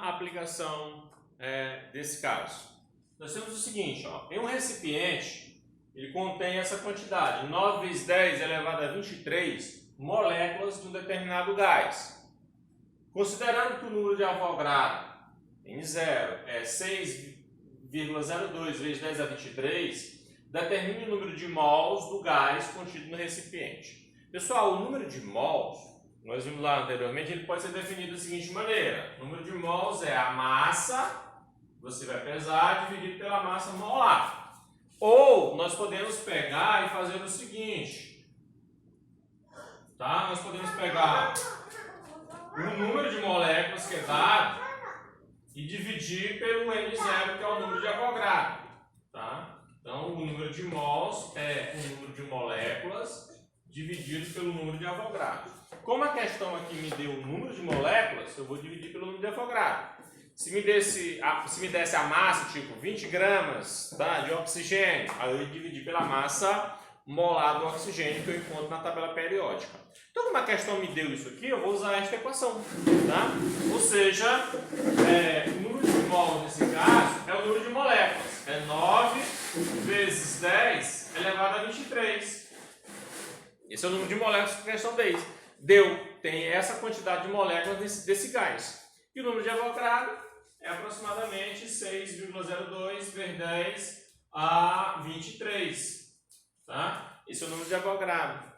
aplicação desse caso. Nós temos o seguinte, ó, em um recipiente, ele contém essa quantidade, 9 vezes 10 elevado a 23 moléculas de um determinado gás. Considerando que o número de Avogadro em 0 é 6,02 vezes 10 a 23, determine o número de mols do gás contido no recipiente. Pessoal, o número de mols, nós vimos lá anteriormente, ele pode ser definido da seguinte maneira. O número de mols é a massa, você vai pesar, dividido pela massa molar. Ou nós podemos pegar e fazer o seguinte, tá? Nós podemos pegar o número de moléculas que é dado e dividir pelo N0, que é o número de Avogadro, tá? Então, o número de mols é o número de moléculas dividido pelo número de Avogadro. Como a questão aqui me deu o número de moléculas, eu vou dividir pelo número de Avogadro. Se me desse a massa, tipo 20 gramas, tá, de oxigênio, aí eu ia dividir pela massa molar do oxigênio que eu encontro na tabela periódica. Então, como a questão me deu isso aqui, eu vou usar esta equação, tá? Ou seja, o número de mols nesse caso é o número de moléculas. É 9 vezes 10 elevado a 23. Esse é o número de moléculas que a questão tem essa quantidade de moléculas desse gás. E o número de Avogadro é aproximadamente 6,02 vezes 10 a 23. Tá? Esse é o número de Avogadro.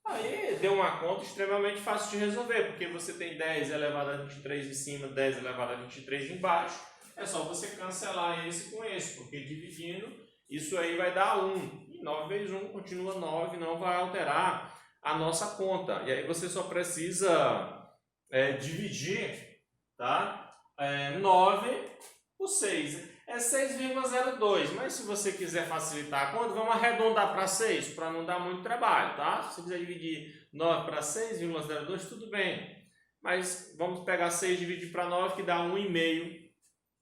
Aí deu uma conta extremamente fácil de resolver, porque você tem 10 elevado a 23 em cima, 10 elevado a 23 embaixo. É só você cancelar esse com esse, porque dividindo, isso aí vai dar 1. E 9 vezes 1 continua 9, não vai alterar a nossa conta. E aí você só precisa dividir, tá? 9 por 6. É 6,02, mas se você quiser facilitar a conta, vamos arredondar para 6, para não dar muito trabalho, tá? Se você quiser dividir 9 para 6,02, tudo bem. Mas vamos pegar 6 e dividir para 9, que dá 1,5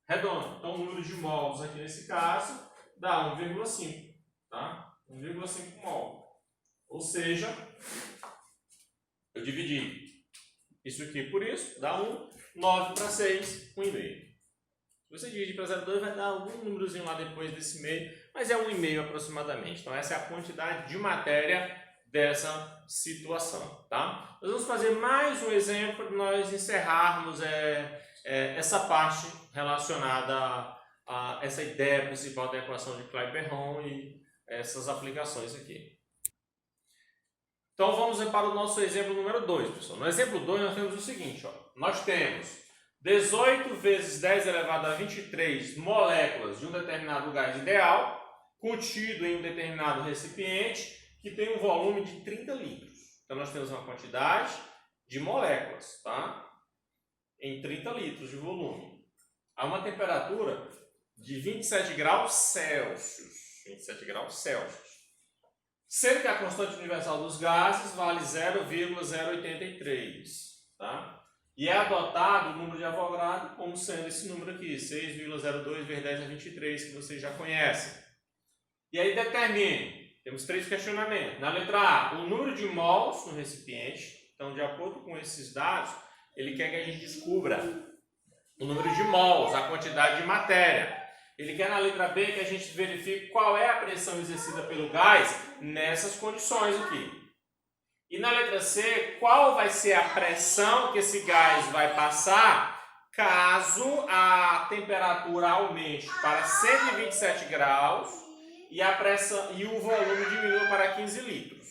redondo. Então, o número de mols aqui nesse caso dá 1,5, tá? 1,5 mol. Ou seja, eu dividi isso aqui por isso, dá 1, 9 para 6, 1,5. Se você dividir para 0,2 vai dar algum númerozinho lá depois desse meio, mas é 1,5 aproximadamente. Então essa é a quantidade de matéria dessa situação, tá? Nós vamos fazer mais um exemplo para nós encerrarmos essa parte relacionada a essa ideia principal da equação de Clapeyron e essas aplicações aqui. Então vamos para o nosso exemplo número 2, pessoal. No exemplo 2 nós temos o seguinte, ó. Nós temos 18 vezes 10 elevado a 23 moléculas de um determinado gás ideal, contido em um determinado recipiente, que tem um volume de 30 litros. Então, nós temos uma quantidade de moléculas, tá? Em 30 litros de volume. A uma temperatura de 27 graus Celsius. 27 graus Celsius. Sendo que a constante universal dos gases vale 0,083, tá? E é adotado o número de Avogadro como sendo esse número aqui, 6,02 vezes 10 a 23, que vocês já conhecem. E aí determine, temos 3 questionamentos. Na letra A, o número de mols no recipiente. Então, de acordo com esses dados, ele quer que a gente descubra o número de mols, a quantidade de matéria. Ele quer na letra B que a gente verifique qual é a pressão exercida pelo gás nessas condições aqui. E na letra C, qual vai ser a pressão que esse gás vai passar caso a temperatura aumente para 127 graus e a pressão e o volume diminua para 15 litros.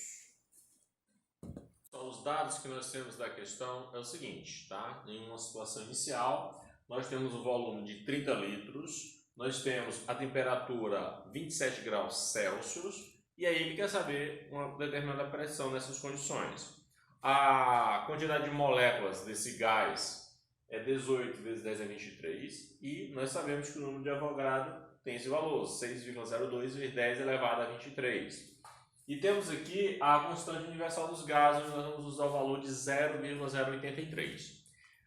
Então, os dados que nós temos da questão é o seguinte, tá? Em uma situação inicial, nós temos o volume de 30 litros, nós temos a temperatura 27 graus Celsius, e aí ele quer saber uma determinada pressão nessas condições. A quantidade de moléculas desse gás é 18 vezes 10 a 23 e nós sabemos que o número de Avogadro tem esse valor, 6,02 vezes 10 elevado a 23. E temos aqui a constante universal dos gases, nós vamos usar o valor de 0,083.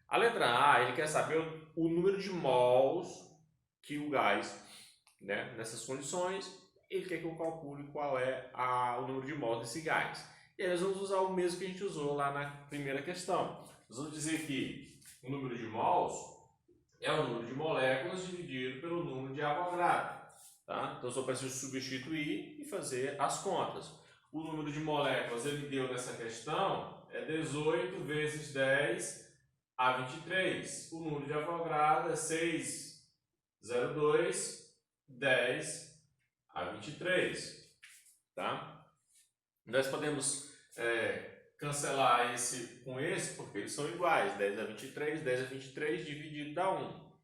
A letra A, ele quer saber o número de mols que o gás, né, nessas condições, ele quer que eu calcule qual é o número de mols desse gás. E aí nós vamos usar o mesmo que a gente usou lá na primeira questão. Nós vamos dizer que o número de mols é o número de moléculas dividido pelo número de Avogadro. Tá? Então, só preciso substituir e fazer as contas. O número de moléculas ele deu nessa questão é 18 vezes 10 a 23. O número de Avogadro é 6,02, 10 a 23. Tá? Nós podemos cancelar esse com esse, porque eles são iguais. 10 a 23, 10 a 23 dividido dá 1.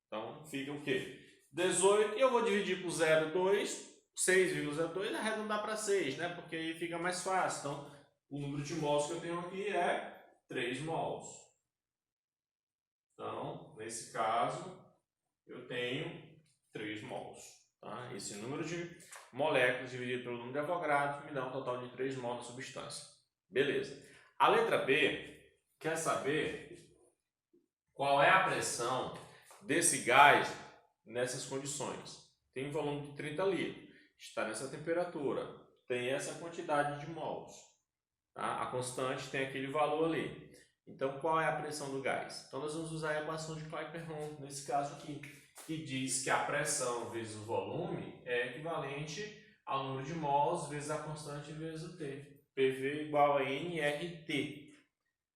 Então, fica o quê? 18, e eu vou dividir por 0,2, 6,02, arredondar para 6, né? Porque aí fica mais fácil. Então, o número de mols que eu tenho aqui é 3 mols. Então, nesse caso, eu tenho 3 mols. Tá? Esse número de moléculas dividido pelo número de Avogadro me dá um total de 3 mols da substância. Beleza. A letra B quer saber qual é a pressão desse gás nessas condições. Tem um volume de 30 litros, está nessa temperatura, tem essa quantidade de mols. Tá? A constante tem aquele valor ali. Então, qual é a pressão do gás? Então, nós vamos usar a equação de Clapeyron, nesse caso aqui, que diz que a pressão vezes o volume é equivalente ao número de mols vezes a constante vezes o T. PV igual a nRT.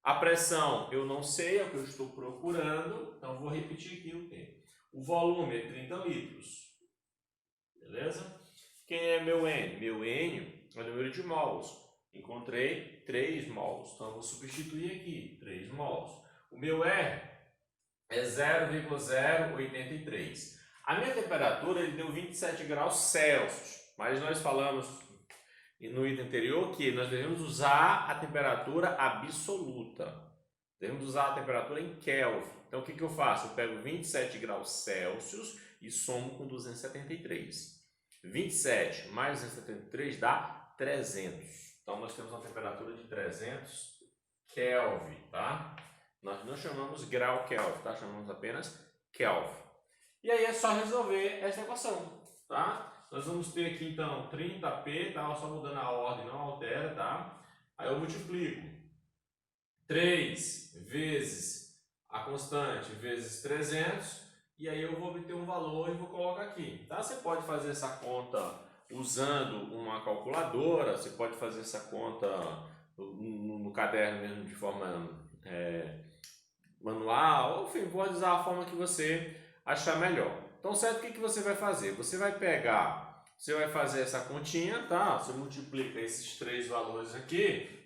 A pressão eu não sei, é o que eu estou procurando, então vou repetir aqui o T. O volume é 30 litros. Beleza? Quem é meu N? Meu N é o número de mols. Encontrei 3 mols, então eu vou substituir aqui, 3 mols. O meu R é 0,083. A minha temperatura ele deu 27 graus Celsius, mas nós falamos no item anterior que nós devemos usar a temperatura absoluta. Devemos usar a temperatura em Kelvin. Então, o que eu faço? Eu pego 27 graus Celsius e somo com 273. 27 mais 273 dá 300. Então, nós temos uma temperatura de 300 Kelvin, tá? Nós não chamamos grau Kelvin, tá? Chamamos apenas Kelvin. E aí é só resolver essa equação, tá? Nós vamos ter aqui, então, 30P, tá? Só mudando a ordem, não altera, tá? Aí eu multiplico 3 vezes a constante vezes 300, e aí eu vou obter um valor e vou colocar aqui, tá? Você pode fazer essa conta usando uma calculadora, você pode fazer essa conta no caderno mesmo de forma manual, enfim, pode usar a forma que você achar melhor. Então, certo, o que você vai fazer? Você vai pegar, você vai fazer essa continha, tá? Você multiplica esses 3 valores aqui,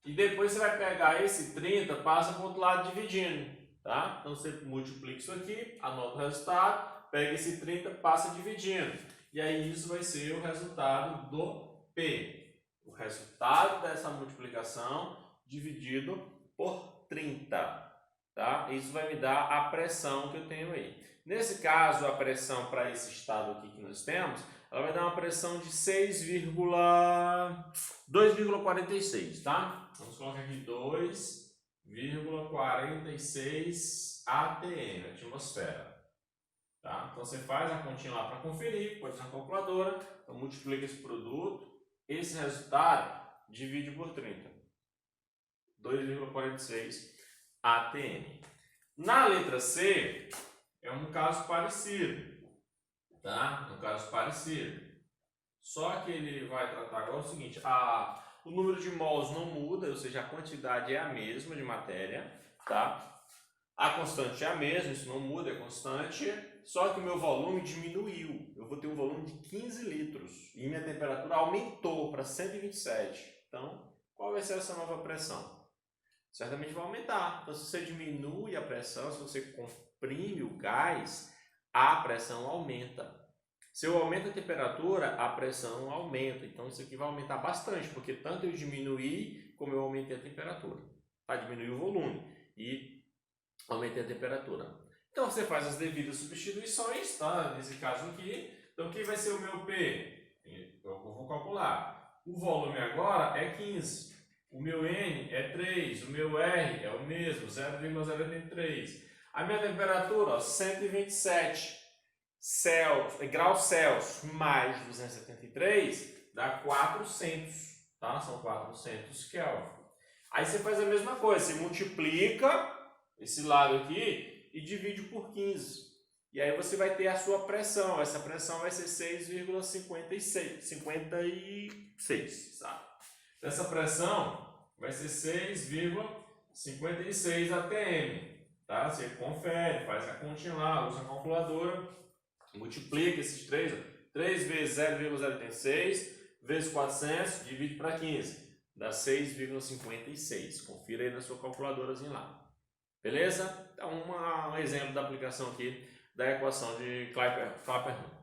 e depois você vai pegar esse 30, passa para o outro lado dividindo, tá? Então, você multiplica isso aqui, anota o resultado, pega esse 30, passa dividindo. E aí, isso vai ser o resultado do P. O resultado dessa multiplicação dividido por 30. Tá? Isso vai me dar a pressão que eu tenho aí. Nesse caso, a pressão para esse estado aqui que nós temos, ela vai dar uma pressão de 2,46, tá? Vamos colocar aqui 2,46 atm, atmosfera. Tá? Então, você faz a continha lá para conferir, pode ser uma calculadora, então multiplica esse produto, esse resultado divide por 30. 2,46 atm. Na letra C, é um caso parecido, tá? Um caso parecido. Só que ele vai tratar agora o seguinte, o número de mols não muda, ou seja, a quantidade é a mesma de matéria, tá? A constante é a mesma, isso não muda, é constante, só que o meu volume diminuiu. Eu vou ter um volume de 15 litros e minha temperatura aumentou para 127. Então, qual vai ser essa nova pressão? Certamente vai aumentar. Então, se você diminui a pressão, se você comprime o gás, a pressão aumenta. Se eu aumento a temperatura, a pressão aumenta. Então, isso aqui vai aumentar bastante, porque tanto eu diminuí, como eu aumentei a temperatura. Tá? Diminui o volume e aumentei a temperatura. Então, você faz as devidas substituições, tá? Nesse caso aqui. Então, quem vai ser o meu P? Eu vou calcular. O volume agora é 15. O meu N é 3, o meu R é o mesmo, 0,083. A minha temperatura, ó, 127 graus Celsius mais 273 dá 400, tá? São 400 Kelvin. Aí você faz a mesma coisa, você multiplica esse lado aqui e divide por 15. E aí você vai ter a sua pressão. Essa pressão vai ser 6,56, sabe? Essa pressão vai ser 6,56 atm, tá? Você confere, faz a continha lá, usa a calculadora, multiplica esses três, 3 vezes 0,086 vezes 400, divide para 15, dá 6,56. Confira aí na sua calculadorazinha lá. Beleza? Então, um exemplo da aplicação aqui da equação de Clapeyron.